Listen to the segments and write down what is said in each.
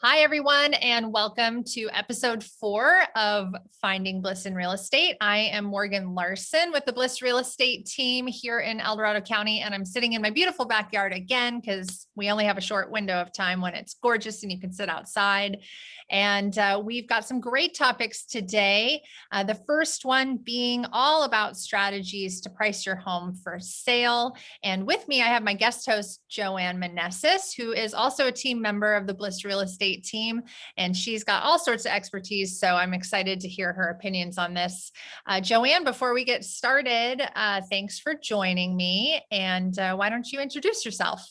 Hi, everyone, and welcome to episode 4 of Finding Bliss in Real Estate. I am Morgan Larson with the Bliss Real Estate team here in El Dorado County, and I'm sitting in my beautiful backyard again because we only have a short window of time when it's gorgeous and you can sit outside. And we've got some great topics today. The first one being all about strategies to price your home for sale. And with me, I have my guest host, Joanne Manessis, who is also a team member of the Bliss Real Estate team. And she's got all sorts of expertise. So I'm excited to hear her opinions on this. Joanne, before we get started, thanks for joining me. And why don't you introduce yourself?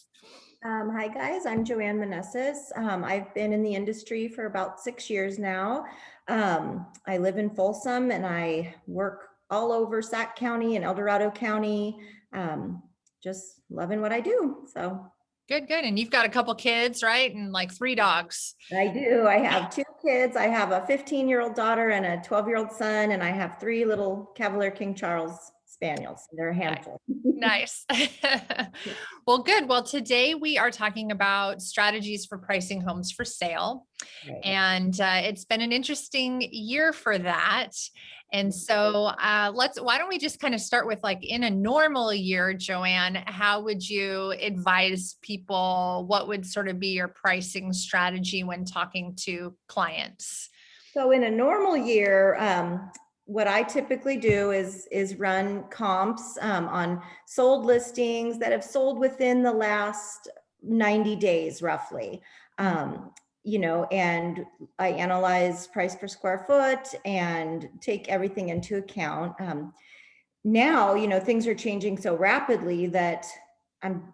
Hi guys, I'm Joanne Manessis. I've been in the industry for about 6 years now. I live in Folsom and I work all over Sac County and El Dorado County. Just loving what I do. So Good. And you've got a couple kids, right? And like 3 dogs. I do. I have 2 kids. I have a 15-year-old daughter and a 12-year-old son, and I have 3 little Cavalier King Charles Spaniels. They're a handful. Nice. Well, good. Well, today we are talking about strategies for pricing homes for sale. Right. And it's been an interesting year for that. And so why don't we just kind of start with, like, in a normal year, Joanne, how would you advise people? What would sort of be your pricing strategy when talking to clients? So in a normal year, what I typically do is run comps on sold listings that have sold within the last 90 days, roughly. And I analyze price per square foot and take everything into account. Now, things are changing so rapidly that I'm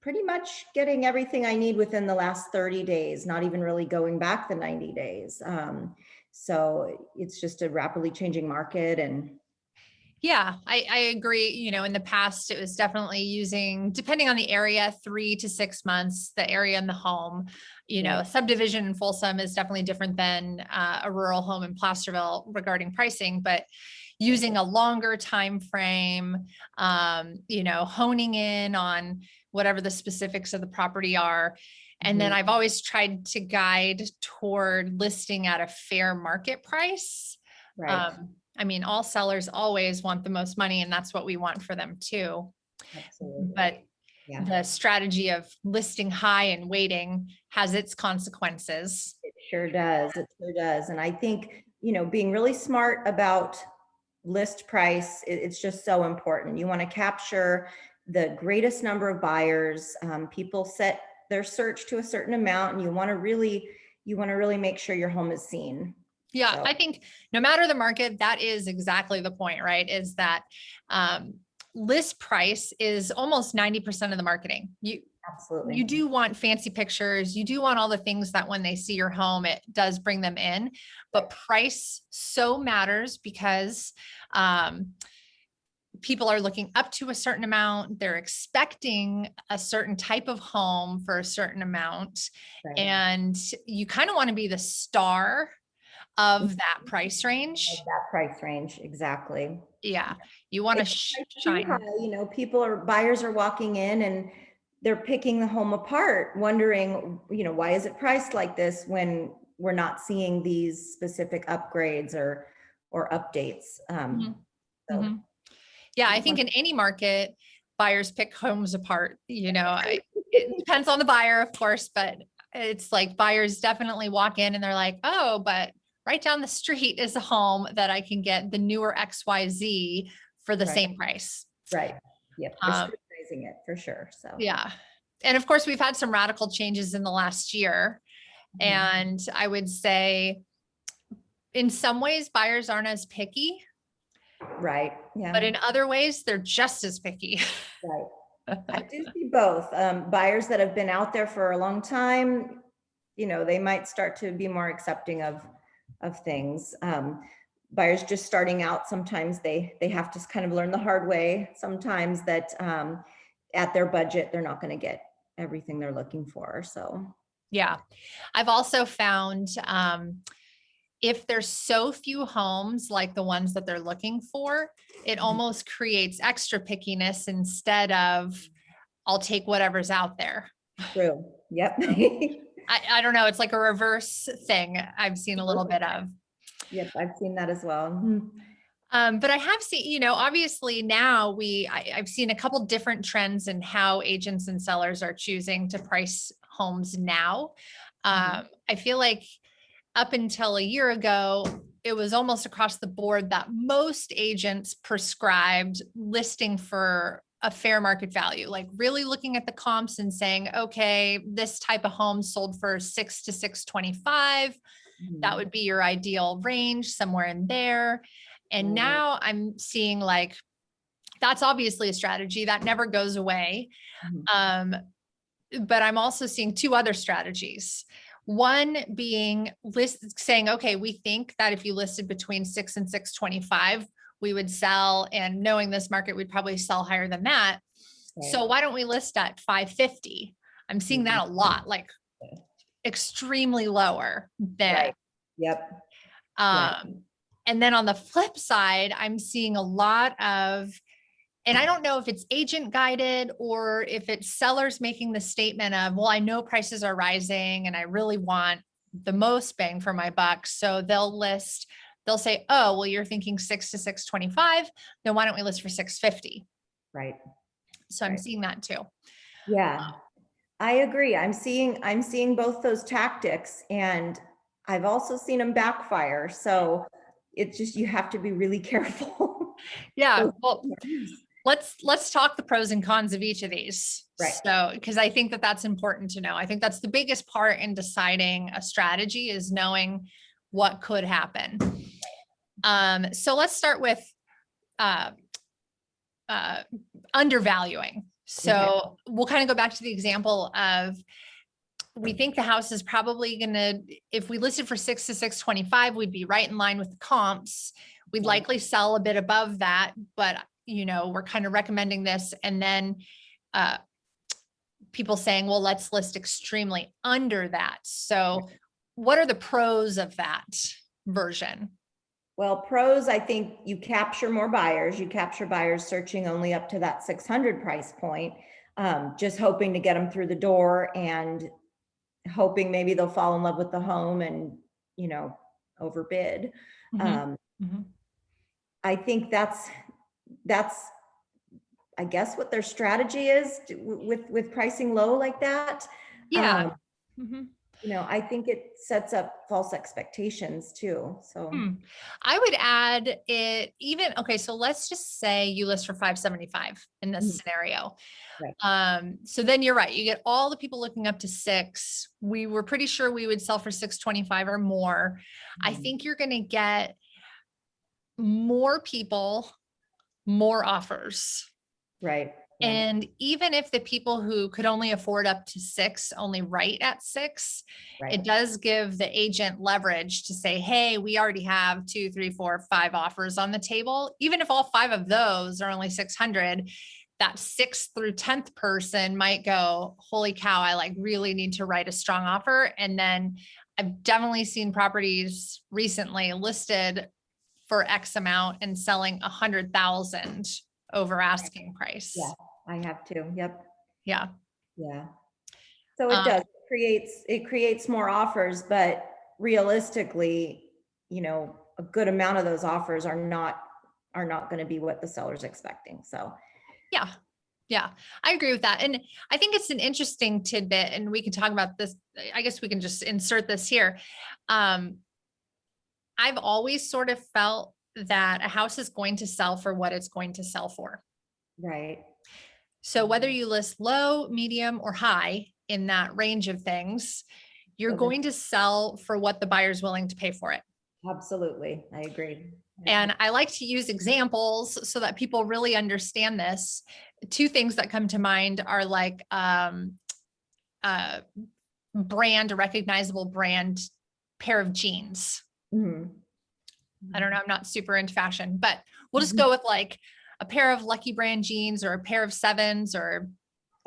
pretty much getting everything I need within the last 30 days, not even really going back the 90 days. So it's just a rapidly changing market. And Yeah, I agree. In the past, it was definitely using, depending on the area, 3 to 6 months, the area and the home. A subdivision in Folsom is definitely different than a rural home in Placerville regarding pricing, but using a longer time frame, honing in on whatever the specifics of the property are. And then I've always tried to guide toward listing at a fair market price. Right. All sellers always want the most money, and that's what we want for them too. Absolutely. But the strategy of listing high and waiting has its consequences. It sure does. It sure does. And I think, being really smart about list price, it's just so important. You want to capture the greatest number of buyers. People set their search to a certain amount, and you want to really make sure your home is seen. Yeah, so I think no matter the market, that is exactly the point, right? Is that list price is almost 90% of the marketing. Absolutely. You do want fancy pictures. You do want all the things that when they see your home, it does bring them in. But price so matters because people are looking up to a certain amount. They're expecting a certain type of home for a certain amount. Right. And you kind of want to be the star of that price range. Exactly. Yeah. You want to shine. Buyers are walking in and they're picking the home apart, wondering, why is it priced like this when we're not seeing these specific upgrades or updates. Yeah, I think in any market, buyers pick homes apart. It depends on the buyer, of course, but it's like buyers definitely walk in and they're like, oh, but right down the street is a home that I can get the newer XYZ for the same price. Right. Yep. They're scrutinizing it for sure. So yeah. And of course, we've had some radical changes in the last year. And I would say in some ways, buyers aren't as picky. Right. Yeah. But in other ways, they're just as picky. Right. I do see both. Buyers that have been out there for a long time, they might start to be more accepting of things. Buyers just starting out, sometimes they have to kind of learn the hard way sometimes that at their budget, they're not going to get everything they're looking for. So yeah, I've also found if there's so few homes like the ones that they're looking for, it almost creates extra pickiness instead of I'll take whatever's out there. True. Yep. I don't know. It's like a reverse thing I've seen a little bit of. Yep, I've seen that as well. But I have seen, obviously now I've seen a couple different trends in how agents and sellers are choosing to price homes now. I feel like up until a year ago, it was almost across the board that most agents prescribed listing for a fair market value, like really looking at the comps and saying, okay, this type of home sold for 6 to 625. That would be your ideal range, somewhere in there. And now I'm seeing like, that's obviously a strategy that never goes away. But I'm also seeing two other strategies. One being saying, okay, we think that if you listed between 6 and 625, we would sell, and knowing this market, we'd probably sell higher than that. Right. So why don't we list at 550? I'm seeing that a lot, like extremely lower than. Right. Yep. And then on the flip side, I'm seeing a lot of, and I don't know if it's agent guided or if it's sellers making the statement of, well, I know prices are rising and I really want the most bang for my buck. So they'll say, oh, well, you're thinking 6 to 625. Then why don't we list for 650? Right. So I'm seeing that too. Yeah, I agree. I'm seeing both those tactics, and I've also seen them backfire. So it's just, you have to be really careful. Yeah. Well, let's talk the pros and cons of each of these. Right. So, because I think that that's important to know. I think that's the biggest part in deciding a strategy, is knowing what could happen. So let's start with undervaluing. So we'll kind of go back to the example of, we think the house is probably going to, if we listed for 6 to 625, we'd be right in line with the comps. We'd likely sell a bit above that, but we're kind of recommending this. And then people saying, well, let's list extremely under that. So what are the pros of that version? Well, pros, I think you capture more buyers. You capture buyers searching only up to that 600 price point, just hoping to get them through the door and hoping maybe they'll fall in love with the home and, overbid. I think that's, I guess, what their strategy is with pricing low like that. Yeah. I think it sets up false expectations too. So I would add it even, okay, so let's just say you list for 575 in this scenario. Right. So then you're right. You get all the people looking up to 6. We were pretty sure we would sell for 625 or more. I think you're going to get more people, more offers. Right. And even if the people who could only afford up to 6 only write at 6, it does give the agent leverage to say, hey, we already have 2, 3, 4, 5 offers on the table. Even if all 5 of those are only 600, that 6th through 10th person might go, holy cow, I really need to write a strong offer. And then I've definitely seen properties recently listed for X amount and selling 100,000 over asking price. Yeah, I have to. Yep. Yeah. Yeah. So it does, it creates more offers, but realistically, a good amount of those offers are not going to be what the seller's expecting. So yeah. Yeah, I agree with that. And I think it's an interesting tidbit, and we can talk about this. I guess we can just insert this here. I've always sort of felt that a house is going to sell for what it's going to sell for. Right. So whether you list low, medium, or high in that range of things, you're going to sell for what the buyer's willing to pay for it. Absolutely. I agree. And I like to use examples so that people really understand this. 2 things that come to mind are like a recognizable brand pair of jeans. I don't know. I'm not super into fashion, but we'll just go with like a pair of Lucky Brand jeans or a pair of 7s, or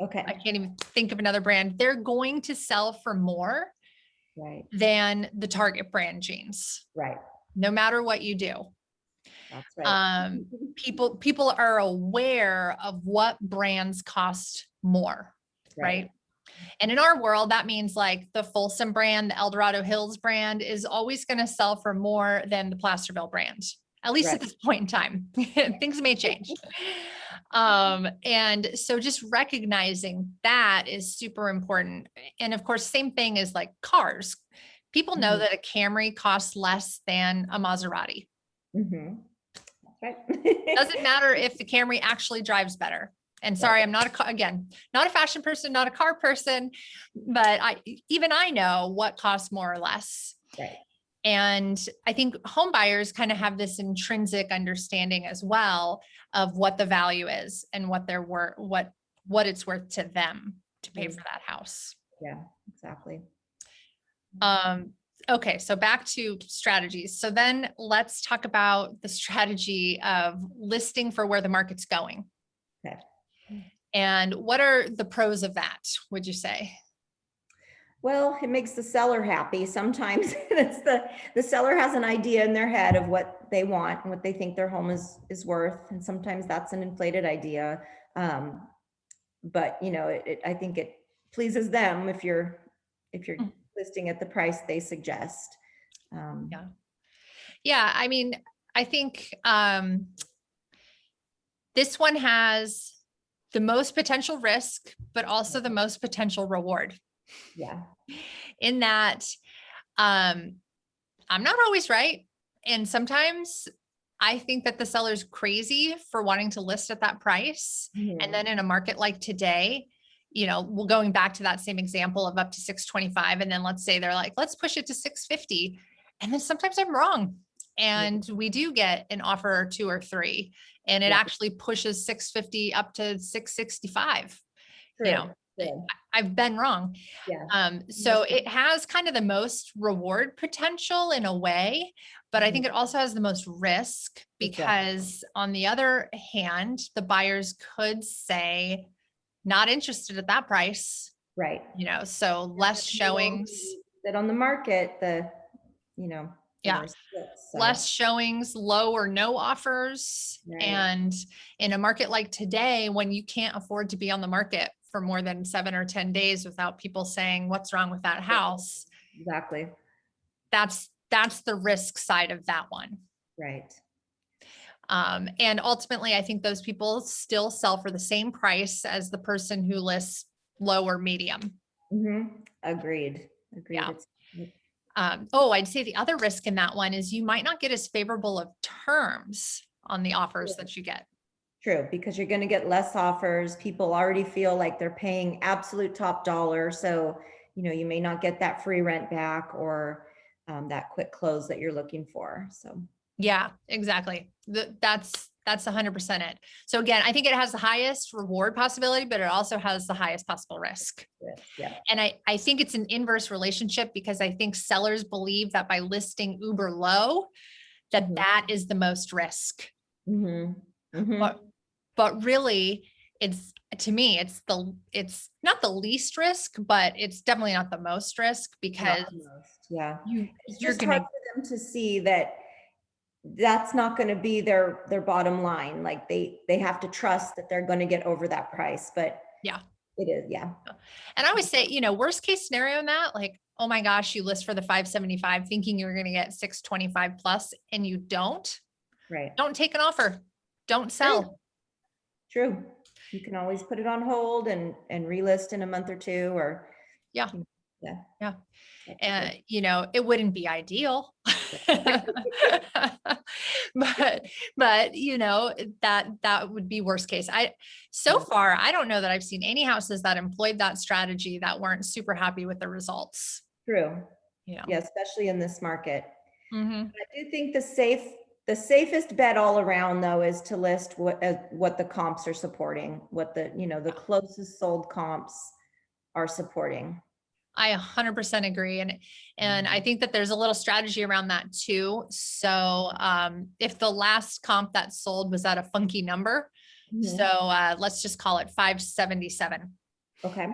I can't even think of another brand. They're going to sell for more than the Target brand jeans. Right. No matter what you do. That's right. People are aware of what brands cost more. Right. And in our world, that means like the Folsom brand, the Dorado Hills brand is always going to sell for more than the Placerville brand, at least at Right. this point in time. Things may change. And so just recognizing that is super important. And of course, same thing is like cars. People know that a Camry costs less than a Maserati. Mm-hmm. That's Doesn't right. matter if the Camry actually drives better. And sorry, I'm not not a fashion person, not a car person, but even I know what costs more or less. Right. And I think home buyers kind of have this intrinsic understanding as well of what the value is and what they're worth, what it's worth to them to pay for that house. Yeah, exactly. Okay, so back to strategies. So then let's talk about the strategy of listing for where the market's going. Okay. And what are the pros of that, would you say? Well, it makes the seller happy. Sometimes it's the seller has an idea in their head of what they want and what they think their home is worth. And sometimes that's an inflated idea. But you know, I think it pleases them if you're listing at the price they suggest. Yeah. Yeah. I mean, I think this one has the most potential risk, but also the most potential reward. Yeah. In that I'm not always right. And sometimes I think that the seller's crazy for wanting to list at that price. Mhm. And then in a market like today, you know, we're going back to that same example of up to 625. And then let's say they're like, let's push it to 650. And then sometimes I'm wrong. And we do get an offer or two or three, and it actually pushes 650 up to 665. True. You know, I've been wrong. Yeah. So it has kind of the most reward potential in a way, but I think it also has the most risk because on the other hand, the buyers could say, not interested at that price. Right. You know, so less showings. That on the market, you know, Yeah. Less showings, low or no offers. Right. And in a market like today, when you can't afford to be on the market for more than 7 or 10 days without people saying, what's wrong with that house? Exactly. That's the risk side of that one. Right. And ultimately, I think those people still sell for the same price as the person who lists low or medium. Agreed. Yeah. I'd say the other risk in that one is you might not get as favorable of terms on the offers that you get. True, because you're going to get less offers. People already feel like they're paying absolute top dollar. So, you know, you may not get that free rent back or that quick close that you're looking for. So, yeah, exactly. That's 100% it. So again, I think it has the highest reward possibility, but it also has the highest possible risk. Yeah. And I think it's an inverse relationship because I think sellers believe that by listing uber low, that is the most risk. But really to me, it's not the least risk, but it's definitely not the most risk because it's just hard for them to see that that's not going to be their bottom line. Like they have to trust that they're going to get over that price, but yeah, it is. Yeah. And I always say, you know, worst case scenario in that, like, oh my gosh, you list for the 575 thinking you're going to get 625 plus and you don't. Right. Don't take an offer. Don't sell. True. You can always put it on hold and relist in a month or two or. Yeah. And you know, it wouldn't be ideal, but you know, that would be worst case. So far, I don't know that I've seen any houses that employed that strategy that weren't super happy with the results. True. Yeah. Yeah. Especially in this market. I do think the safest bet all around though is to list what the comps are supporting, what the closest sold comps are supporting. I 100% agree. And I think that there's a little strategy around that too. So if the last comp that sold was at a funky number, so let's just call it 577. Okay.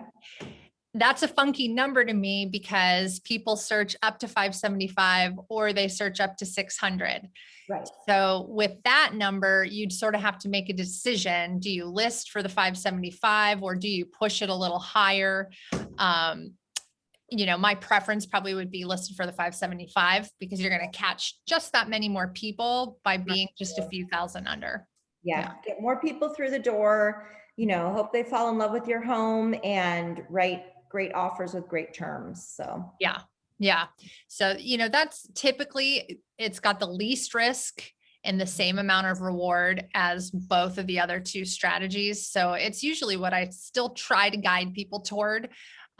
That's a funky number to me because people search up to 575 or they search up to 600. Right. So with that number, you'd sort of have to make a decision. Do you list for the 575 or do you push it a little higher? My preference probably would be listed for the 575 because you're going to catch just that many more people by being just a few thousand under. Yeah. Get more people through the door, hope they fall in love with your home and write great offers with great terms. So, yeah. Yeah. So, that's typically, it's got the least risk and the same amount of reward as both of the other two strategies. So it's usually what I still try to guide people toward.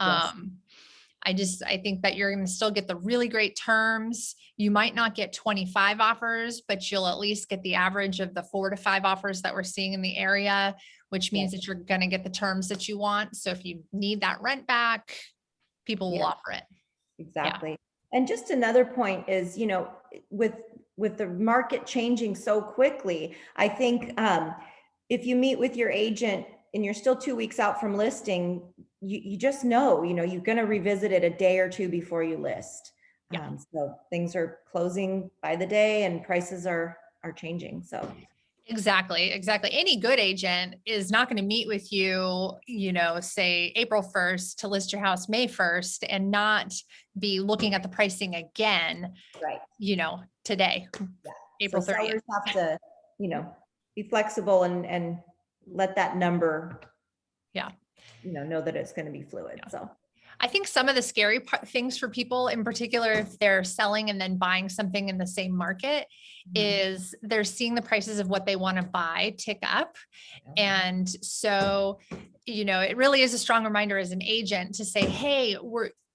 yes. I think that you're going to still get the really great terms. You might not get 25 offers, but you'll at least get the average of the 4 to 5 offers that we're seeing in the area, which means that you're going to get the terms that you want. So if you need that rent back, people will offer it. Exactly. Yeah. And just another point is, with the market changing so quickly, I think if you meet with your agent and you're still 2 weeks out from listing, you just know, you're going to revisit it a day or two before you list. Yeah. So things are closing by the day and prices are changing. So Exactly. Any good agent is not going to meet with you, say April 1st to list your house May 1st and not be looking at the pricing again, right. Today, April 30th. Sellers have to, be flexible and let that number, know that it's going to be fluid. Yeah. So I think some of the scary things for people in particular, if they're selling and then buying something in the same market, is they're seeing the prices of what they want to buy tick up. And so, it really is a strong reminder as an agent to say, hey,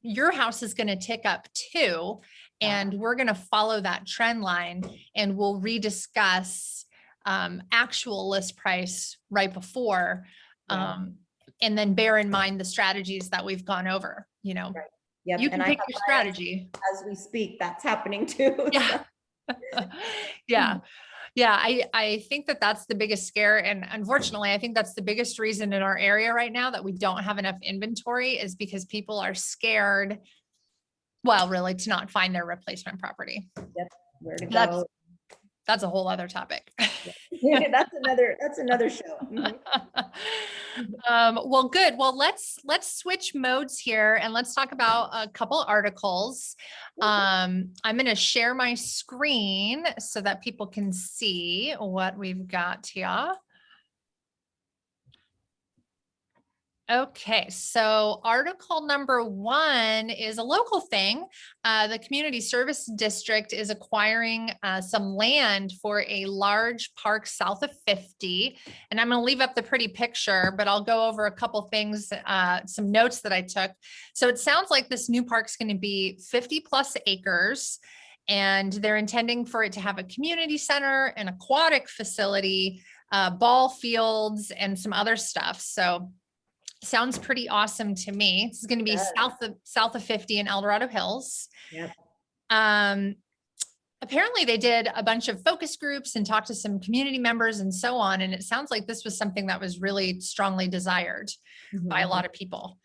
your house is going to tick up too. And we're going to follow that trend line and we'll rediscuss actual list price right before. And then bear in mind the strategies that we've gone over, Right. Yep. You can pick your strategy. As we speak, that's happening too. Yeah. Yeah. I think that that's the biggest scare. And unfortunately, I think that's the biggest reason in our area right now that we don't have enough inventory is because people are scared. Well, really to not find their replacement property. Yep. Where to go. That's a whole other topic. That's another show. Well, good. Well, let's switch modes here and let's talk about a couple articles. I'm going to share my screen so that people can see what we've got here. Okay, so article number 1 is a local thing. The Community Service District is acquiring some land for a large park south of 50. And I'm going to leave up the pretty picture, but I'll go over a couple things, some notes that I took. So it sounds like this new park's going to be 50 plus acres. And they're intending for it to have a community center, an aquatic facility, ball fields, and some other stuff. So sounds pretty awesome to me. This is going to be south of 50 in Dorado Hills. Yep. Apparently they did a bunch of focus groups and talked to some community members and so on. And it sounds like this was something that was really strongly desired by a lot of people.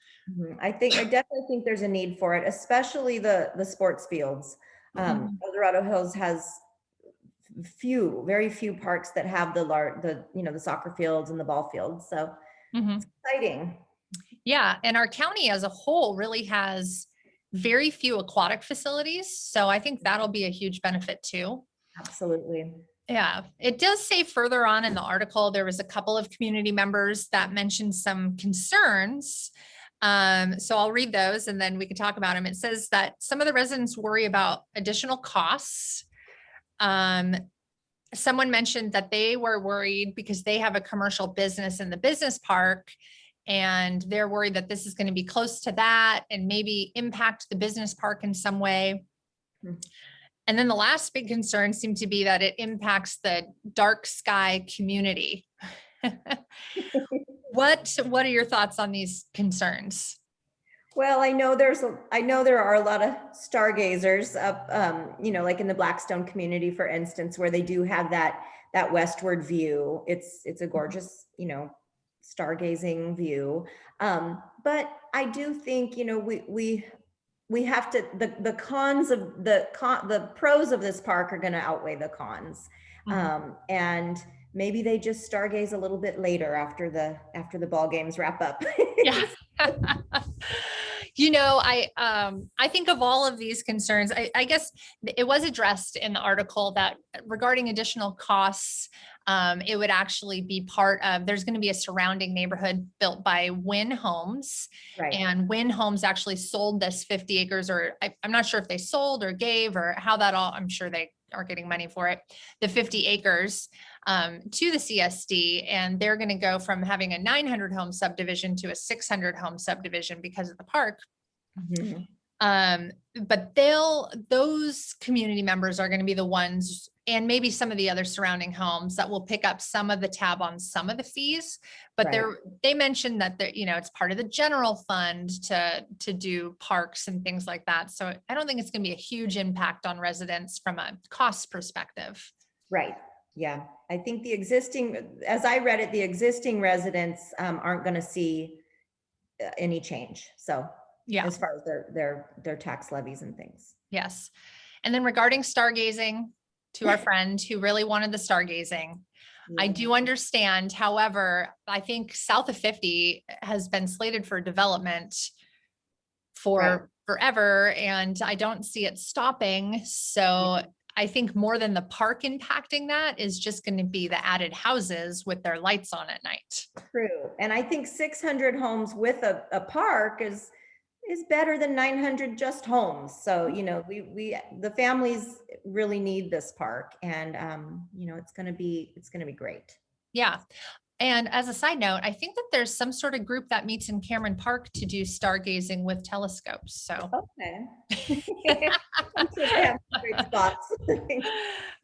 I definitely think there's a need for it, especially the sports fields. Dorado Hills has very few parks that have the soccer fields and the ball fields. So it's exciting. Yeah. And our county as a whole really has very few aquatic facilities. So I think that'll be a huge benefit too. Absolutely. Yeah. It does say further on in the article, there was a couple of community members that mentioned some concerns. So I'll read those and then we can talk about them. It says that some of the residents worry about additional costs. Someone mentioned that they were worried because they have a commercial business in the business park and they're worried that this is going to be close to that and maybe impact the business park in some way. And then the last big concern seemed to be that it impacts the dark sky community. What are your thoughts on these concerns? Well, I know there are a lot of stargazers up, like in the Blackstone community, for instance, where they do have that westward view. It's a gorgeous, stargazing view. But I do think, we have to, the cons of the pros of this park are going to outweigh the cons. And maybe they just stargaze a little bit later after the ball games wrap up. Yeah. I think of all of these concerns, I guess it was addressed in the article that regarding additional costs, it would actually be part of, there's going to be a surrounding neighborhood built by Wynn Homes. Right. And Wynn Homes actually sold this 50 acres, or I'm not sure if they sold or gave or how that all, I'm sure they are getting money for it, the 50 acres to the CSD, and they're going to go from having a 900 home subdivision to a 600 home subdivision because of the park. Mhm. But those community members are going to be the ones, and maybe some of the other surrounding homes, that will pick up some of the tab on some of the fees. But Right. they mentioned that it's part of the general fund to do parks and things like that. So I don't think it's going to be a huge impact on residents from a cost perspective. Right. Yeah. I think the existing, as I read it, the existing residents aren't going to see any change. So Yeah. as far as their tax levies and things. Yes. And then regarding stargazing, to our friend who really wanted the stargazing, I do understand. However, I think south of 50 has been slated for development for forever, and I don't see it stopping. So I think more than the park impacting that is just going to be the added houses with their lights on at night. True. And I think 600 homes with a park is better than 900 just homes. So, the families really need this park, and it's going to be great. Yeah. And as a side note, I think that there's some sort of group that meets in Cameron Park to do stargazing with telescopes. So, Okay. I'm sure they have some great spots.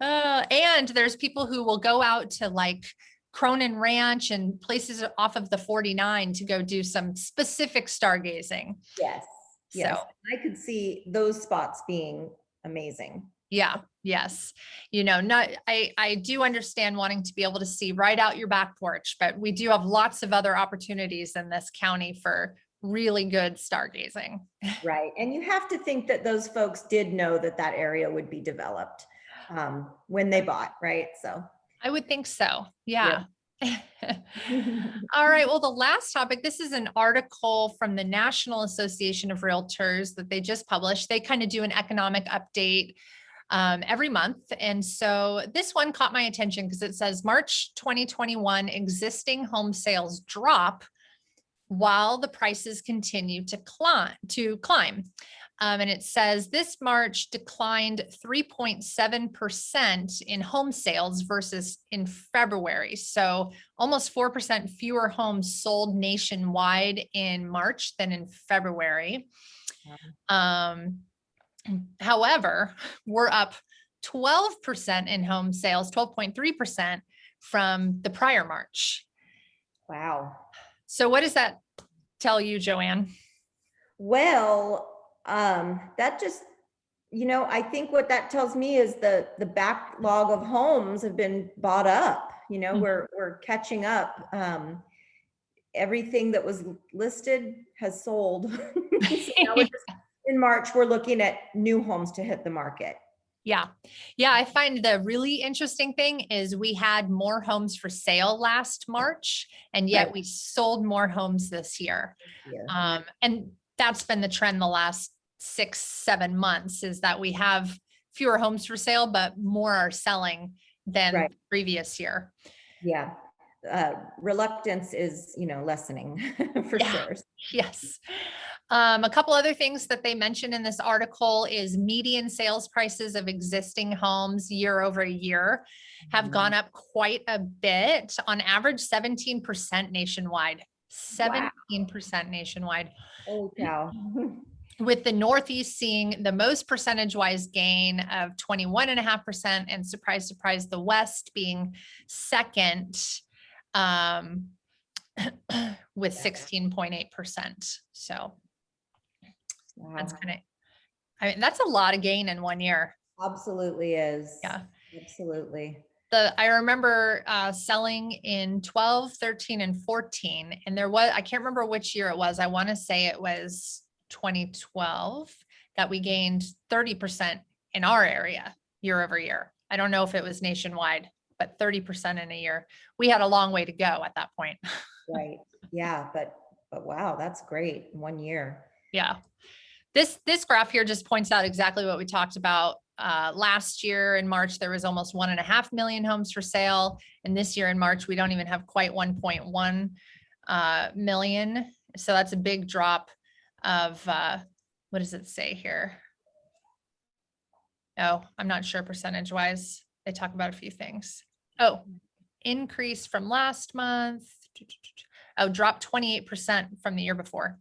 and there's people who will go out to like Cronin Ranch and places off of the 49 to go do some specific stargazing. Yes. Yes. So I could see those spots being amazing. yeah, yes. I do understand wanting to be able to see right out your back porch, but we do have lots of other opportunities in this county for really good stargazing. Right. And you have to think that those folks did know that that area would be developed when they bought, right? So I would think so. Yeah. All right. Well, the last topic, this is an article from the National Association of Realtors that they just published. They kind of do an economic update every month. And so this one caught my attention because it says March 2021 existing home sales drop while the prices continue to climb. And it says this March declined 3.7% in home sales versus in February. So almost 4% fewer homes sold nationwide in March than in February. However, we're up 12% in home sales, 12.3% from the prior March. wow. So what does that tell you, Joanne? Well, that just, I think what that tells me is the backlog of homes have been bought up. We're catching up. Everything that was listed has sold. So now in March, we're looking at new homes to hit the market. Yeah. Yeah. I find the really interesting thing is we had more homes for sale last March, and yet we sold more homes this year. Yeah. And that's been the trend the last 6-7 months, is that we have fewer homes for sale, but more are selling than the previous year. Yeah. Reluctance is, lessening for sure. Yes. A couple other things that they mentioned in this article is median sales prices of existing homes year over year have gone up quite a bit, on average 17% nationwide. 17% nationwide. Oh, cow. With the Northeast seeing the most percentage-wise gain of 21.5%, and surprise, surprise, the West being second with 16.8%. So that's that's a lot of gain in 1 year. Absolutely is. Yeah. Absolutely. I remember selling in 12, 13, and 14. And I can't remember which year it was. I want to say it was 2012 that we gained 30% in our area year over year. I don't know if it was nationwide, but 30% in a year. We had a long way to go at that point. Right. Yeah. But wow, that's great. 1 year. Yeah. This graph here just points out exactly what we talked about. Last year in March, there was almost 1.5 million homes for sale. And this year in March, we don't even have quite 1.1 million. So that's a big drop of, what does it say here? Oh, I'm not sure percentage wise. They talk about a few things. Oh, increase from last month. Oh, dropped 28% from the year before.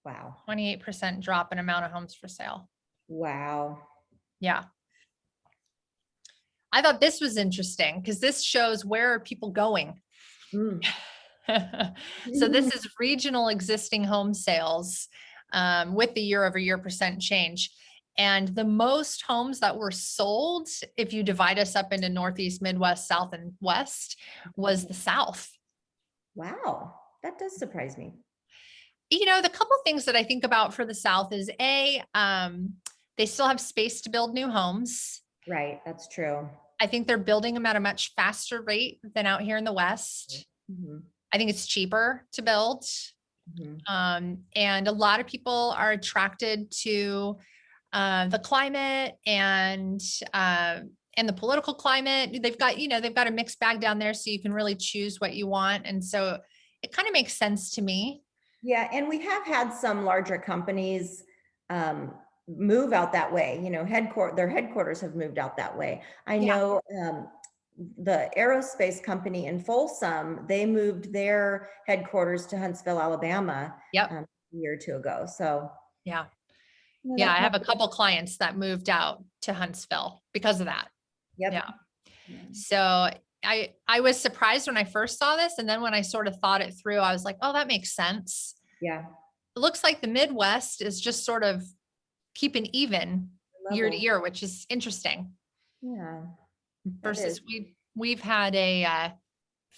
Wow. 28% drop in amount of homes for sale. Wow. Yeah. I thought this was interesting because this shows where are people going. Mm. So this is regional existing home sales with the year over year percent change. And the most homes that were sold, if you divide us up into Northeast, Midwest, South, and West, was the South. Wow. That does surprise me. You know, the couple things that I think about for the South is they still have space to build new homes. Right. That's true. I think they're building them at a much faster rate than out here in the West. Mm-hmm. I think it's cheaper to build. Mm-hmm. And a lot of people are attracted to the climate and the political climate. They've got a mixed bag down there, so you can really choose what you want. And so it kind of makes sense to me. Yeah, and we have had some larger companies move out that way. You know, their headquarters have moved out that way. I know the aerospace company in Folsom, they moved their headquarters to Huntsville, Alabama, Yep. a year or two ago. So Yeah. you know, Yeah. that I have a probably- couple clients that moved out to Huntsville because of that. Yep. Yeah. Yeah. So I was surprised when I first saw this. And then when I sort of thought it through, I was like, oh, that makes sense. Yeah. It looks like the Midwest is just sort of keeping even year to Level. year, which is interesting. Yeah. Versus is. we've had a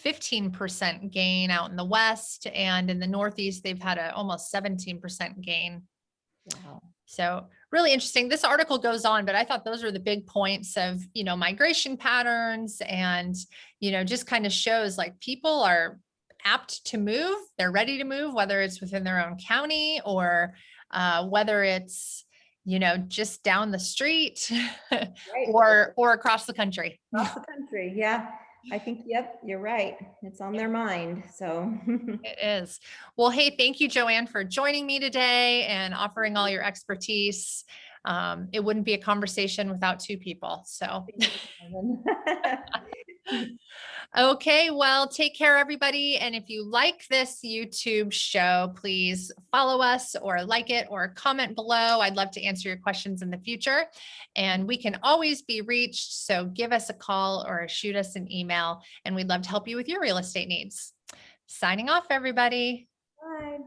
15% gain out in the West, and in the Northeast, they've had a almost 17% gain. Wow. So really interesting. This article goes on, but I thought those are the big points of, migration patterns and, just kind of shows like people are apt to move. They're ready to move, whether it's within their own county or whether it's, just down the street Right. or across the country. Across the country. Yeah. I think, yep, you're right. It's on their mind. So It is. Well, hey, thank you, Joanne, for joining me today and offering all your expertise. It wouldn't be a conversation without two people. So, okay, well, take care, everybody. And if you like this YouTube show, please follow us or like it or comment below. I'd love to answer your questions in the future. And we can always be reached. So give us a call or shoot us an email, and we'd love to help you with your real estate needs. Signing off, everybody. Bye.